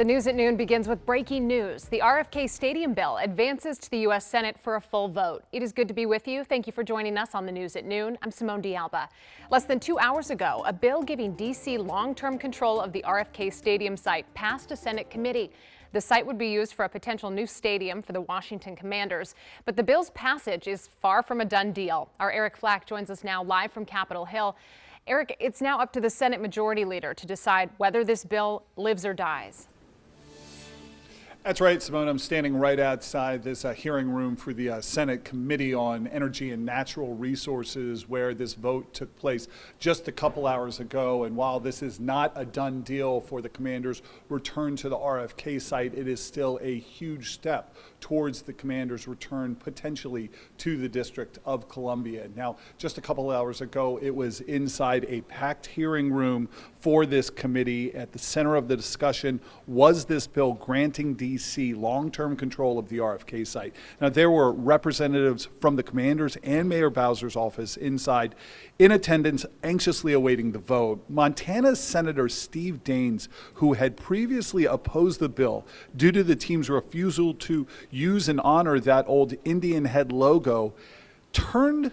The news at noon begins with breaking news. The RFK Stadium bill advances to the U.S. Senate for a full vote. It is good to be with you. Thank you for joining us on the news at noon. I'm Simone D'Alba. Less than 2 hours ago, a bill giving D.C. long-term control of the RFK Stadium site passed a Senate committee. The site would be used for a potential new stadium for the Washington Commanders. But the bill's passage is far from a done deal. Our Eric Flack joins us now live from Capitol Hill. Eric, it's now up to the Senate Majority Leader to decide whether this bill lives or dies. That's right, Simone. I'm standing right outside this hearing room for the Senate Committee on Energy and Natural Resources, where this vote took place just a couple hours ago. And while this is not a done deal for the Commanders' return to the RFK site, it is still a huge step towards the Commanders' return potentially to the District of Columbia. Now, just a couple hours ago, it was inside a packed hearing room for this committee. At the center of the discussion was this bill granting D.C. long-term control of the RFK site. Now, there were representatives from the Commanders and Mayor Bowser's office inside in attendance, anxiously awaiting the vote. Montana's Senator Steve Daines, who had previously opposed the bill due to the team's refusal to use and honor that old Indian head logo, turned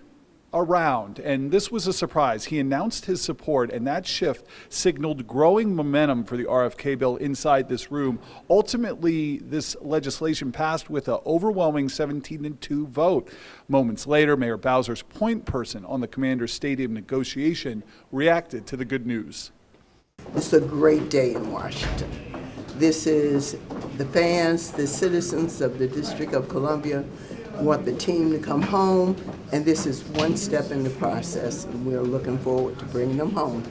around, and this was a surprise. He announced his support, and that shift signaled growing momentum for the RFK bill inside this room. Ultimately, this legislation passed with an overwhelming 17-2 vote. Moments later, Mayor Bowser's point person on the Commanders Stadium negotiation reacted to the good news. It's a great day in Washington. This is the fans, the citizens of the District of Columbia want the team to come home, and this is one step in the process, and we're looking forward to bringing them home.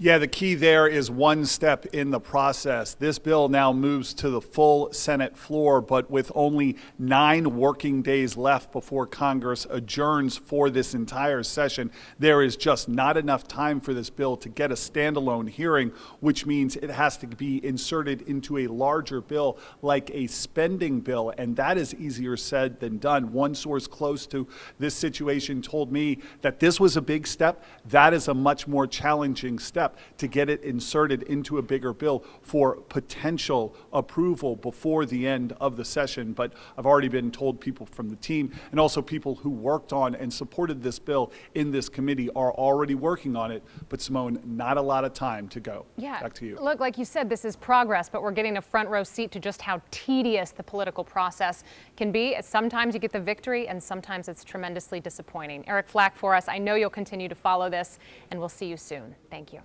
Yeah, the key there is one step in the process. This bill now moves to the full Senate floor, but with only 9 working days left before Congress adjourns for this entire session, there is just not enough time for this bill to get a standalone hearing, which means it has to be inserted into a larger bill like a spending bill, and that is easier said than done. One source close to this situation told me that this was a big step. That is a much more challenging step to get it inserted into a bigger bill for potential approval before the end of the session. But I've already been told people from the team and also people who worked on and supported this bill in this committee are already working on it. But Simone, not a lot of time to go. Yeah. Back to you. Look, like you said, this is progress, but we're getting a front row seat to just how tedious the political process can be. Sometimes you get the victory and sometimes it's tremendously disappointing. Eric Flack for us. I know you'll continue to follow this, and we'll see you soon. Thank you.